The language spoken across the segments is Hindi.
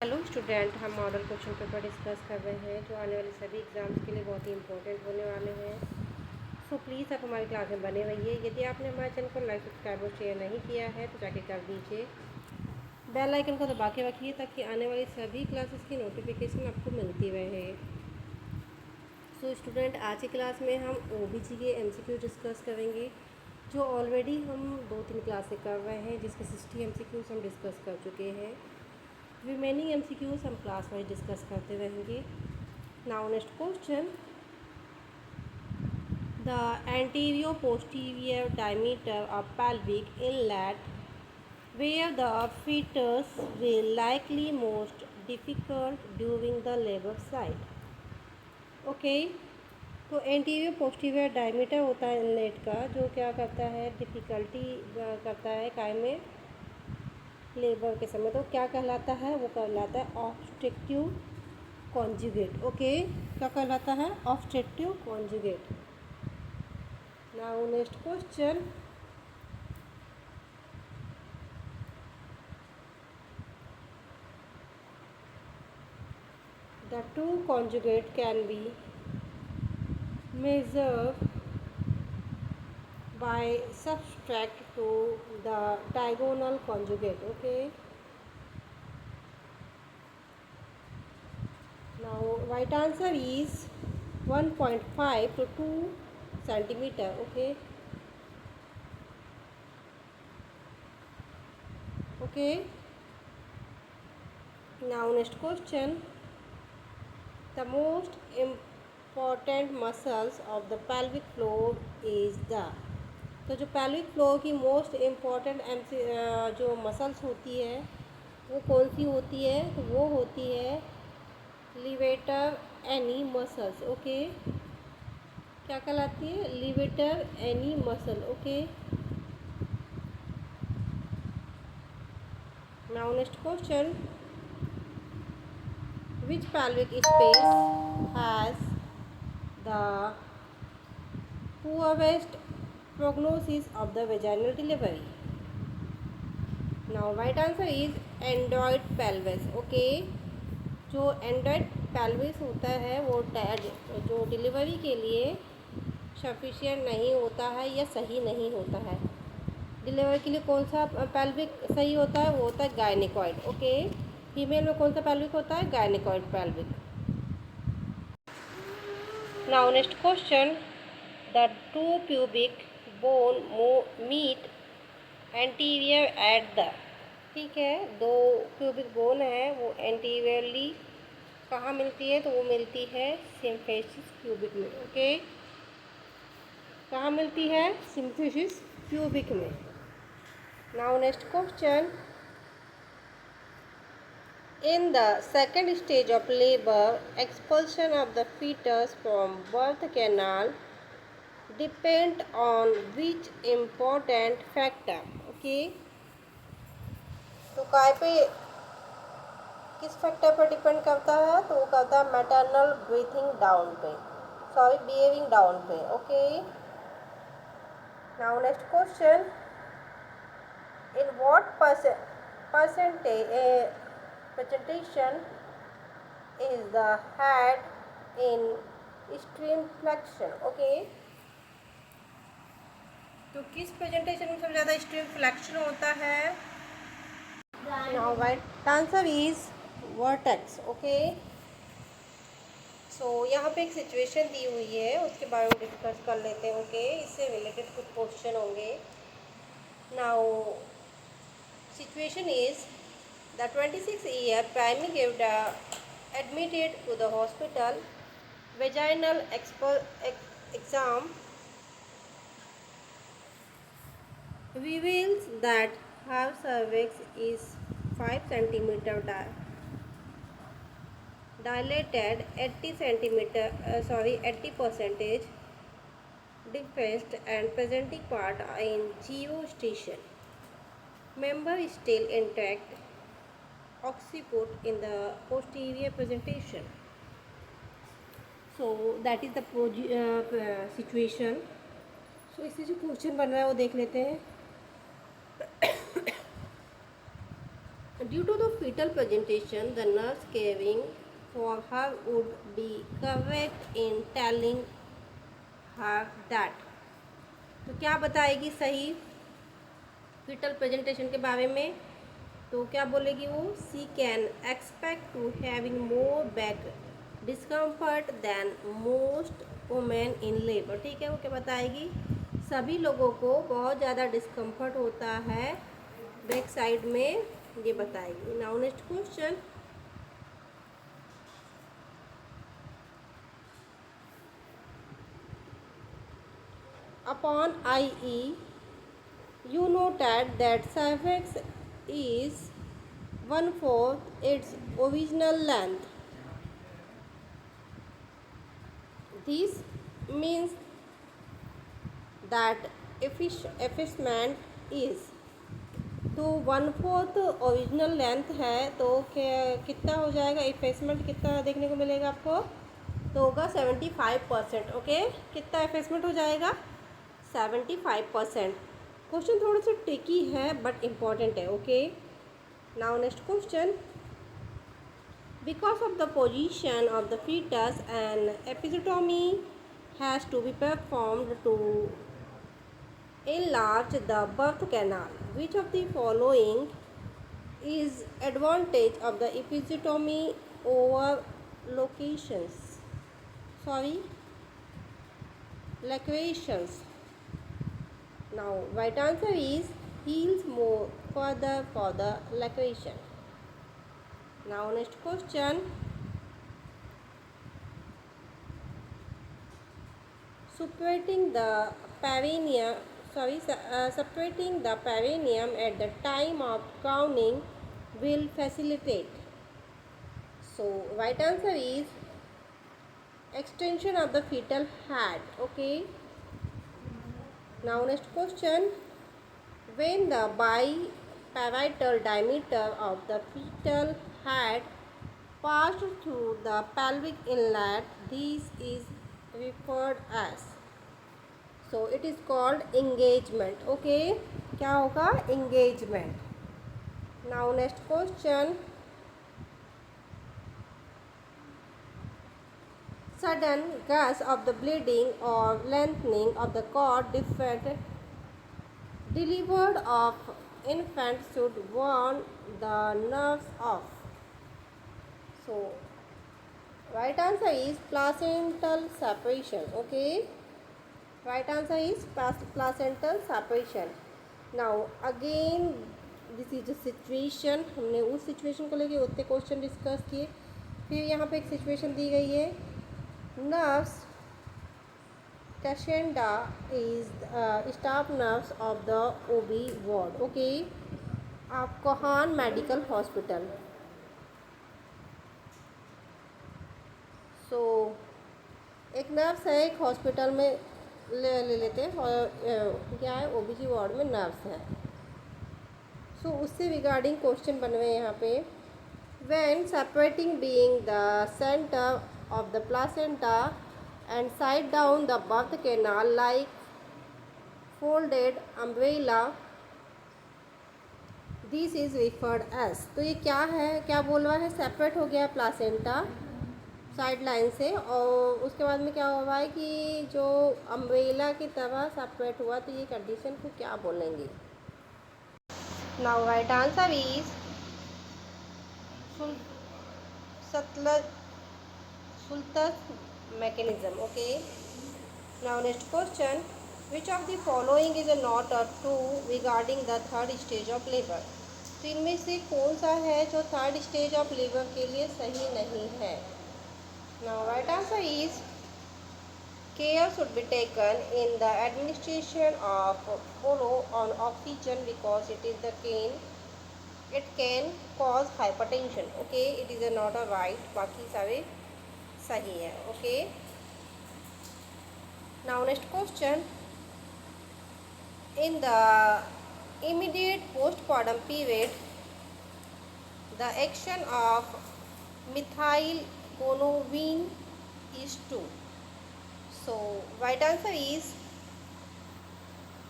हेलो स्टूडेंट, हम मॉडल क्वेश्चन पेपर डिस्कस कर रहे हैं जो आने वाले सभी एग्ज़ाम्स के लिए बहुत ही इंपॉर्टेंट होने वाले हैं। सो प्लीज़ आप हमारी क्लास में बने रहिए। यदि आपने हमारे चैनल को लाइक सब्सक्राइब और शेयर नहीं किया है तो जाके कर दीजिए। बेल आइकन को दबा के रखिए ताकि आने वाली सभी क्लासेस की नोटिफिकेशन आपको मिलती रहे। सो स्टूडेंट, आज की क्लास में हम OBG के MCQ डिस्कस करेंगे जो ऑलरेडी हम 2-3 क्लासें कर रहे हैं, जिसके 60 MCQs हम डिस्कस कर चुके हैं। रिमेनिंग MCQs हम क्लास वाइज डिस्कस करते रहेंगे। Now next question, the anterior posterior diameter of pelvic inlet where the fetus will likely most difficult during the labor side. Okay, तो एंटीरियर पोस्टीरियर डायमीटर होता है इनलेट का, जो क्या करता है, डिफ़िकल्टी करता है काय में, लेबर के समय। तो क्या कहलाता है, वो कहलाता है ऑब्स्ट्रक्टिव कॉन्जुगेट। ओके, क्या कहलाता है, obstructive conjugate. Now next question, the to conjugate can be measured by subtract to the diagonal conjugate. Okay, now right answer is 1.5 to 2 centimeter. Okay, okay, now next question, the most important muscles of the pelvic floor is the, तो जो pelvic floor की मोस्ट इम्पॉर्टेंट जो मसल्स होती है वो कौन सी होती है, तो वो होती है लिवेटर एनी मसल्स। ओके, क्या कहलाती है, levator any muscle. Okay, now next question, which pelvic space has the poorest prognosis of the vaginal delivery? Now right answer is Android pelvis. Okay, जो एंड्रॉइड pelvis होता है वो जो डिलीवरी के लिए सफिशिएंट नहीं होता है या सही नहीं होता है। डिलीवरी के लिए कौन सा पेल्विक सही होता है, वो होता है गायनिकॉइड। ओके, फीमेल में कौन सा पेल्विक होता है, gynaecoid pelvic. Now next question, the two pubic bone meet anterior at the, ठीक है, दो प्यूबिक बोन है वो एंटीरियरली कहाँ मिलती है, तो वो मिलती है सिम्फिसिस प्यूबिक में। ओके, कहाँ मिलती है, सिम्फिसिस प्यूबिक में। Now next question, in the second stage of labor, expulsion of the fetus from birth canal depend on which important factor? Okay, तो काय पे, किस फैक्टर पर डिपेंड करता है, तो वो करता है मैटरनल ब्रीथिंग डाउन पे, सॉरी बिहेविंग डाउन पे। Okay, now next question, in what percentage presentation is the head in stream flexion? Okay, तो किस प्रेजेंटेशन में सबसे ज़्यादा स्ट्रीम फ्लेक्शन होता है? Now right answer is vertex. Okay, so यहाँ पे एक सिचुएशन दी हुई है, उसके बारे में डिस्कस कर लेते हैं। ओके, इससे रिलेटेड कुछ क्वेश्चन होंगे। Now situation is, the 26-year Primary Gevda admitted to the hospital, vaginal exam reveals that her cervix is 5 centimeter dilated, 80% depressed and presenting part in geostation. Member is still intact, occiput in the posterior presentation. So that is the situation. So इससे जो क्वेश्चन बन रहा है वो देख लेते हैं। Due to the fetal presentation, the nurse caring for her would be correct in telling her that. तो क्या बताएगी सही fetal presentation के बारे में? तो क्या बोलेगी वो? She can expect to having more back discomfort than most women in labor. ठीक है, वो क्या बताएगी? सभी लोगों को बहुत ज़्यादा डिस्कम्फर्ट होता है बैक साइड में, ये बताएगी. Now next question. Upon IE, you noted that cervix is 1/4 its original length. This means that effacement is, तो 1/4 ओरिजिनल लेंथ है, तो कितना हो जाएगा? इफेसमेंट कितना देखने को मिलेगा आपको? तो होगा 75%. ओके, कितना इफेसमेंट हो जाएगा? 75%. क्वेश्चन थोड़ा सा ट्रिकी है बट इम्पॉर्टेंट है. Okay, now next question. Because of the position of the foetus and episiotomy has to be performed to enlarge the birth canal. Which of the following is advantage of the episiotomy over lacuations? Now right answer is heals more further for the lacuation. Now next question. Separating the perineum at the time of crowning will facilitate. So right answer is extension of the fetal head. Okay, now next question. When the biparietal diameter of the fetal head passed through the pelvic inlet, this is referred as. So it is called engagement. Okay, क्या होगा? engagement. Now next question. Sudden gush of the bleeding or lengthening of the cord delivered of infant should warn the nerves off. So right answer is placental separation. Okay, right answer is placental separation. Now again this is a situation. हमने उस सिचुएशन को लेके उतने क्वेश्चन डिस्कस किए. फिर यहाँ पे एक सिचुएशन दी गई है. Nurse Cassandra is staff nurse of the OB ward. Okay, आप कोहान मेडिकल हॉस्पिटल. सो एक नर्स है, एक हॉस्पिटल में ले लेते हैं और क्या है, OBG वार्ड में नर्स है. सो उससे रिगार्डिंग क्वेश्चन बन रहे हैं यहाँ पे. When separating being the centre of the placenta and side down the birth canal like folded umbrella, this is referred as. तो ये क्या है, क्या बोल रहा है? सेपरेट हो गया प्लासेंटा साइड लाइन से, और उसके बाद में क्या हो रहा है कि जो अम्ब्रेला की तरह सेपरेट हुआ, तो ये कंडीशन को क्या बोलेंगे? Now right answer is Schultze mechanism. Okay, now next question. Which of the following is not true regarding the third stage of labour? तो इनमें से कौन सा है जो थर्ड स्टेज ऑफ लेबर के लिए सही नहीं है? Now right answer is care should be taken in the administration of follow on oxygen because it can cause hypertension. Okay, it is not a right. बाकी सारे सही है. Okay, now next question. In the immediate postpartum period, the action of methyl gonobin is 2. So right answer is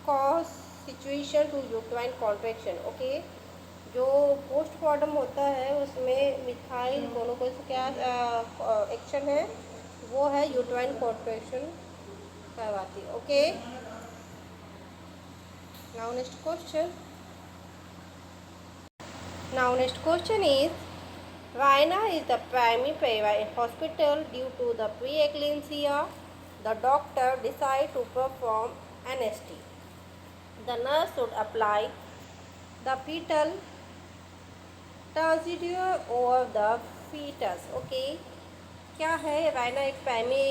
cause situation to uterine contraction. Okay, जो पोस्टमार्टम होता है उसमें मिथाइल ग्लूकोज क्या एक्शन है, वो है यूट्राइन कॉन्ट्रैक्शन करवाती। Okay, now next question. Now next question is, Raina is the primary payer in hospital due to the preeclampsia. The doctor decide to perform anesthesia. The nurse should apply the fetal transducer over the fetus. Okay, क्या है, रायना एक प्राइमरी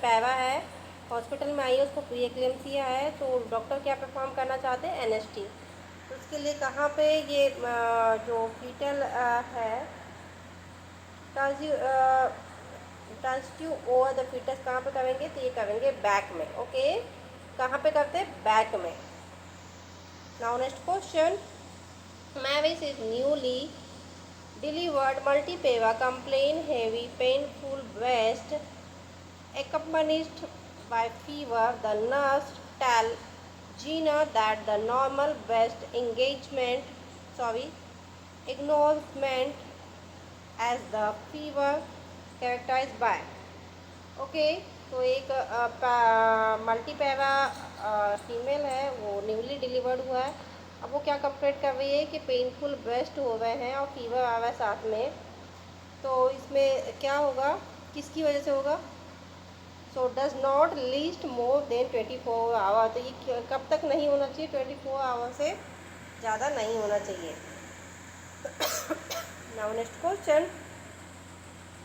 पैरा है, हॉस्पिटल में आई है, उसको प्रीएक्लेम्सिया है, तो डॉक्टर क्या परफॉर्म करना चाहते हैं, एनेस्टी। तो उसके लिए कहाँ पे ये जो फीटल है ट्रांसट्यूब ओवर द फीटस कहाँ पे करेंगे, तो ये करेंगे बैक में। ओके, कहाँ पे करते हैं, बैक में। Now next question. Mavis is newly delivered multipara complain heavy painful breast accompanied by fever. The nurse tell Gina that the normal breast acknowledgement as the fever characterized by। Okay, तो एक मल्टीपैरा फीमेल है, वो न्यूली डिलीवर्ड हुआ है। अब वो क्या कंप्लेंट कर रही है कि पेनफुल ब्रेस्ट हो गए हैं और फीवर आ रहा है साथ में। तो इसमें क्या होगा, किसकी वजह से होगा, so does not least more than 24 hour. तो ये कब तक नहीं होना चाहिए, 24 आवर से ज़्यादा नहीं होना चाहिए। Now next question.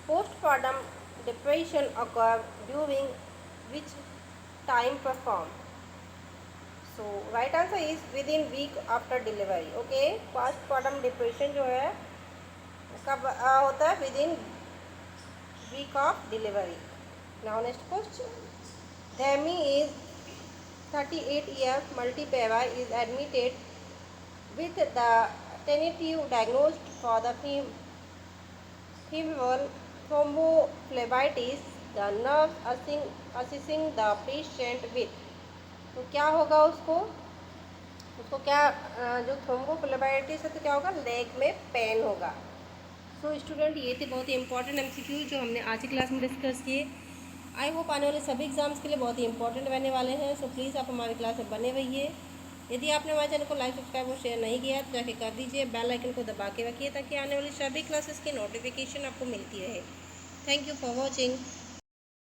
Postmortem depression occur during which time perform? So right answer is within week after delivery। okay, postpartum depression जो है कब होता है, within week of delivery। now next question। Dhami is 38 years multipara is admitted with the tentative diagnosis for the femoral thrombophlebitis। the nurse assessing the patient with। तो क्या होगा, उसको क्या जो थ्रोम्बोफ्लेबाइटिस है तो क्या होगा, लेग में पेन होगा। सो स्टूडेंट, ये थे बहुत ही इंपॉर्टेंट एमसीक्यू जो हमने आज की क्लास में डिस्कस किए। आई होप आने वाले सभी एग्जाम्स के लिए बहुत ही इंपॉर्टेंट रहने वाले हैं। सो प्लीज़ आप हमारी क्लास में बने रहिए। यदि आपने हमारे चैनल को लाइक सब्सक्राइब और शेयर नहीं किया तो जाके कर दीजिए, बेल आइकन को दबा के रखिए ताकि आने वाली सभी क्लासेस की नोटिफिकेशन आपको मिलती रहे। Thank you for watching.